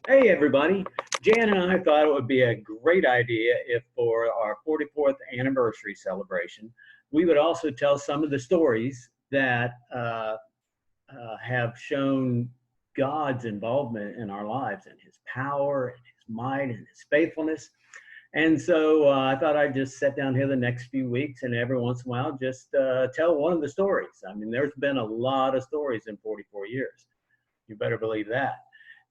Hey everybody, Jan and I thought it would be a great idea if for our 44th anniversary celebration, we would also tell some of the stories that have shown God's involvement in our lives and his power and his might and his faithfulness. And so I thought I'd just sit down here the next few weeks and every once in a while just tell one of the stories. I mean, there's been a lot of stories in 44 years. You better believe that.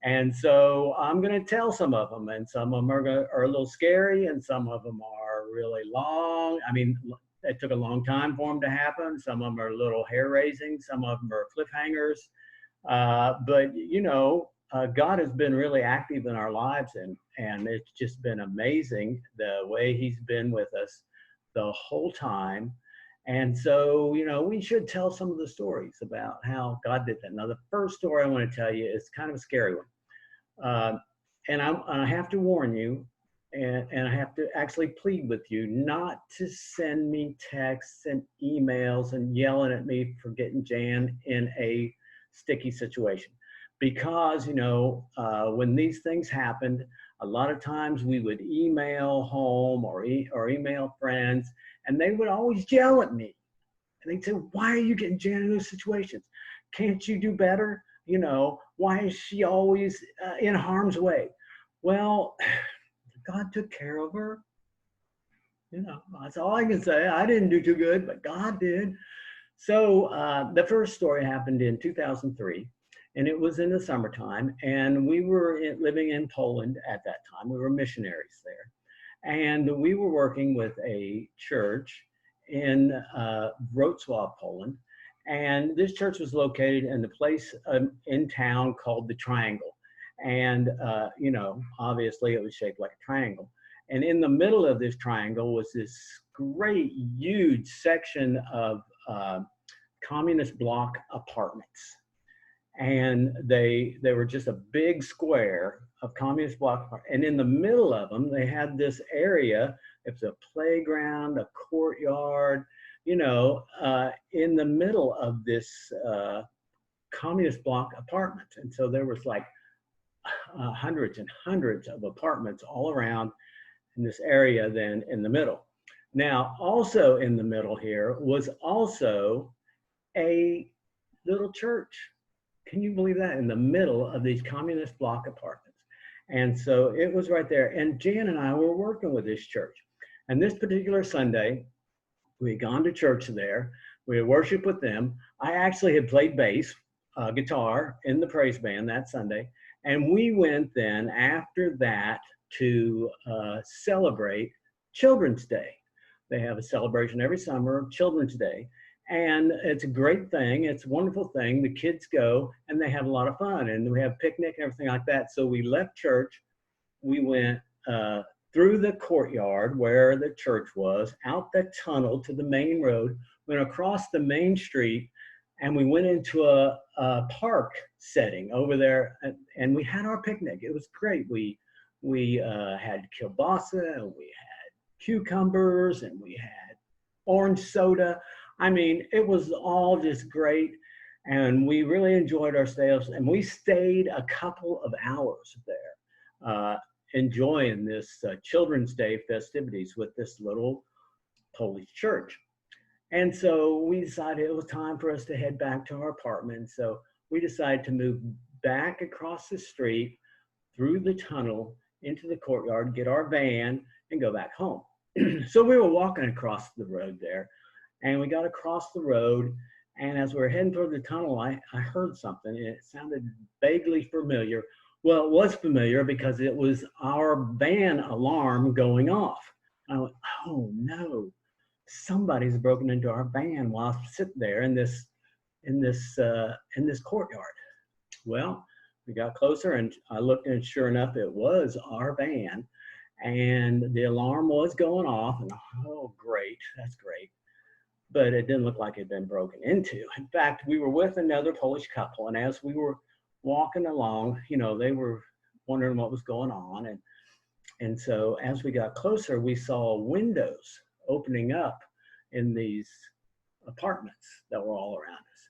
And so I'm going to tell some of them, and some of them are a little scary, and some of them are really long. I mean, it took a long time for them to happen. Some of them are a little hair raising, some of them are cliffhangers. But God has been really active in our lives, and it's just been amazing the way He's been with us the whole time. And so, we should tell some of the stories about how God did that. Now, the first story I want to tell you is kind of a scary one. And I have to warn you, and I have to actually plead with you not to send me texts and emails and yelling at me for getting Jan in a sticky situation. Because, when these things happened, a lot of times we would email home or email friends, and they would always yell at me. And they'd say, "Why are you getting Jan in those situations? Can't you do better? Why is she always in harm's way?" Well, God took care of her. That's all I can say. I didn't do too good, but God did. So the first story happened in 2003, and it was in the summertime, and we were living in Poland at that time. We were missionaries there, and we were working with a church in Wrocław, Poland. And this church was located in the place in town called the Triangle. And, obviously it was shaped like a triangle. And in the middle of this triangle was this great, huge section of communist block apartments. And they were just a big square of communist block. And in the middle of them, they had this area. It was a playground, a courtyard, in the middle of this communist block apartments. And so there was like hundreds and hundreds of apartments all around in this area then in the middle. Now, also in the middle here was also a little church. Can you believe that? In the middle of these communist block apartments. And so it was right there. And Jan and I were working with this church. And this particular Sunday, we had gone to church there. We had worshiped with them. I actually had played bass, guitar in the praise band that Sunday. And we went then after that to celebrate Children's Day. They have a celebration every summer, Children's Day. And it's a great thing. It's a wonderful thing. The kids go and they have a lot of fun, and we have picnic and everything like that. So we left church. We went through the courtyard where the church was, out the tunnel to the main road, went across the main street, and we went into a park setting over there, and we had our picnic. It was great. We had kielbasa, and we had cucumbers, and we had orange soda. I mean, it was all just great, and we really enjoyed ourselves, and we stayed a couple of hours there, enjoying this Children's Day festivities with this little Polish church. And so we decided it was time for us to head back to our apartment. So we decided to move back across the street through the tunnel into the courtyard, get our van, and go back home. So we were walking across the road there, and we got across the road. And as we were heading toward the tunnel, I heard something, and it sounded vaguely familiar. Well, it was familiar because it was our van alarm going off. I went, "Oh no, somebody's broken into our van while I'm sitting there in this courtyard." Well, we got closer, and I looked, and sure enough, it was our van, and the alarm was going off. And oh, great, that's great. But it didn't look like it had been broken into. In fact, we were with another Polish couple, and as we were walking along, they were wondering what was going on. And so as we got closer, we saw windows opening up in these apartments that were all around us.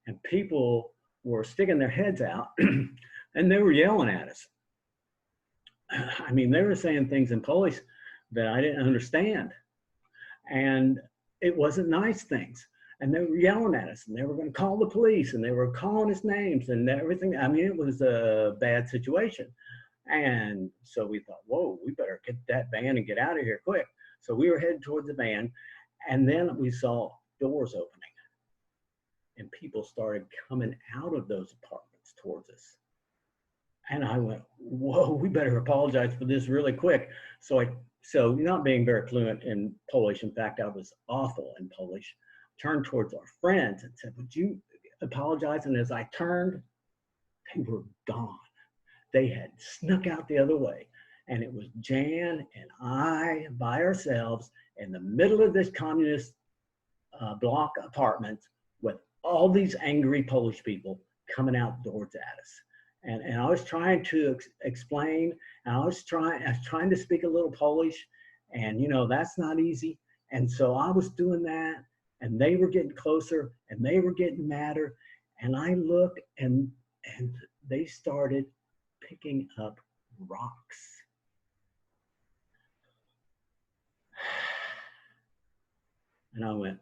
And people were sticking their heads out and they were yelling at us. I mean, they were saying things in Polish that I didn't understand. And it wasn't nice things. And they were yelling at us, and they were going to call the police, and they were calling us names and everything. I mean, it was a bad situation. And so we thought, whoa, we better get that van and get out of here quick. So we were headed towards the van, and then we saw doors opening, and people started coming out of those apartments towards us. And I went, whoa, we better apologize for this really quick. So not being very fluent in Polish, in fact, I was awful in Polish, turned towards our friends and said, would you apologize? And as I turned, they were gone. They had snuck out the other way. And it was Jan and I by ourselves in the middle of this communist block apartment with all these angry Polish people coming out doors at us. And I was trying to explain, and I was trying to speak a little Polish, and that's not easy. And so I was doing that, and they were getting closer, and they were getting madder. And I looked, and they started picking up rocks. And I went,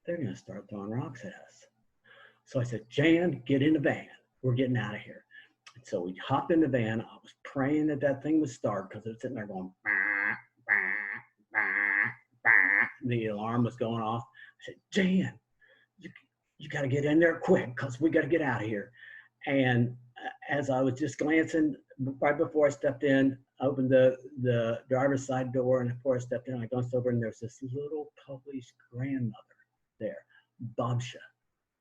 they're going to start throwing rocks at us. So I said, Jan, get in the van. We're getting out of here. And so we hopped in the van. I was praying that thing would start because it was sitting there going, bah, bah, bah, bah. The alarm was going off. I said, Jan, you got to get in there quick because we got to get out of here. And as I was just glancing, right before I stepped in, I opened the driver's side door, and before I stepped in, I glanced over, and there's this little Polish grandmother there. Babcia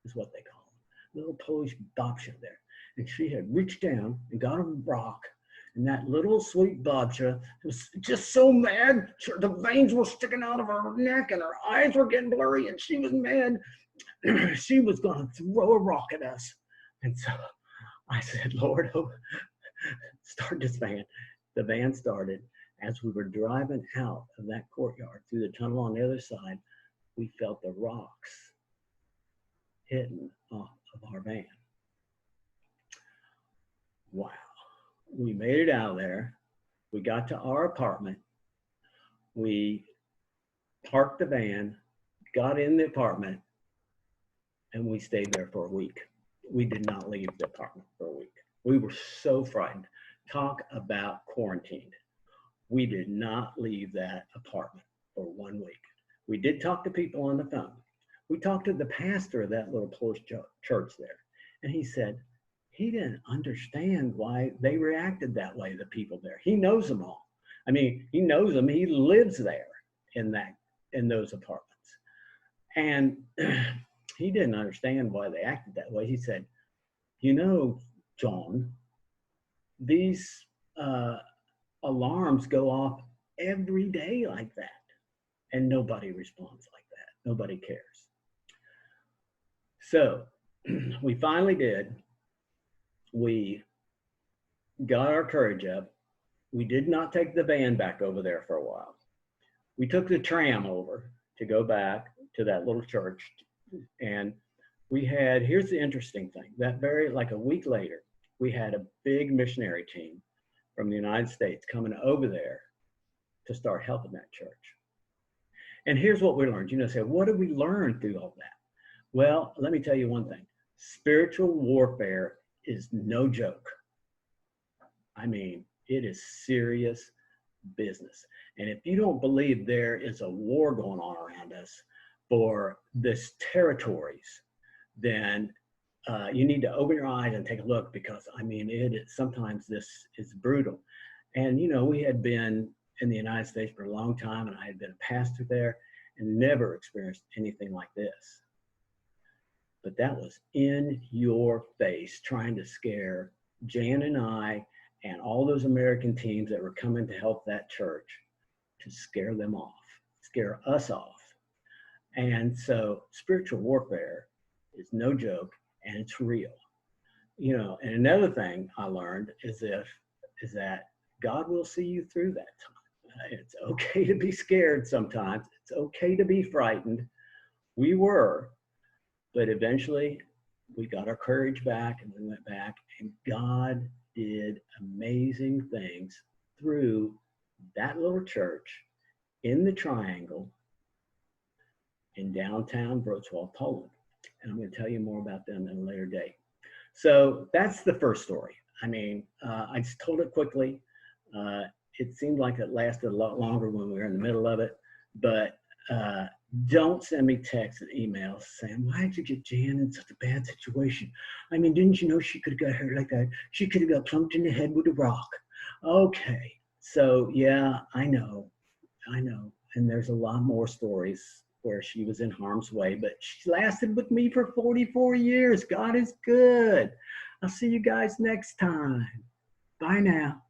is what they call them. Little Polish babcia there. And she had reached down and got a rock, and that little sweet babcia was just so mad. The veins were sticking out of her neck, and her eyes were getting blurry, and she was mad. She was going to throw a rock at us. And so I said, Lord, start this van. The van started. As we were driving out of that courtyard through the tunnel on the other side, we felt the rocks hitting off of our van. Wow. We made it out of there. We got to our apartment. We parked the van, got in the apartment, and we stayed there for a week. We did not leave the apartment for a week. We were so frightened. Talk about quarantined. We did not leave that apartment for 1 week. We did talk to people on the phone. We talked to the pastor of that little Polish church there, and he said he didn't understand why they reacted that way, the people there. He knows them all. I mean, he knows them. He lives there in those apartments. And he didn't understand why they acted that way. He said, John, these alarms go off every day like that, and nobody responds like that. Nobody cares. So we finally did. We got our courage up. We did not take the van back over there for a while. We took the tram over to go back to that little church. And here's the interesting thing, like a week later, we had a big missionary team from the United States coming over there to start helping that church. And here's what we learned. Say, what did we learn through all that? Well, let me tell you one thing. Spiritual warfare is no joke. I mean, it is serious business. And if you don't believe there is a war going on around us for this territories, then you need to open your eyes and take a look, because I mean, sometimes this is brutal. And we had been in the United States for a long time, and I had been a pastor there and never experienced anything like this. But that was in your face, trying to scare Jan and I and all those American teams that were coming to help that church, to scare them off, scare us off. And so spiritual warfare is no joke, and it's real. And another thing I learned is that God will see you through that time. It's okay to be scared sometimes. It's okay to be frightened. We were, but eventually we got our courage back, and we went back, and God did amazing things through that little church in the Triangle in downtown Wrocław, Poland. And I'm going to tell you more about them in a later date. So that's the first story. I mean, I just told it quickly. It seemed like it lasted a lot longer when we were in the middle of it, but don't send me texts and emails saying, why did you get Jan in such a bad situation? I mean, didn't you know she could have got hurt like that? She could have got plunked in the head with a rock. Okay, so yeah, I know. And there's a lot more stories where she was in harm's way, but she lasted with me for 44 years. God is good. I'll see you guys next time. Bye now.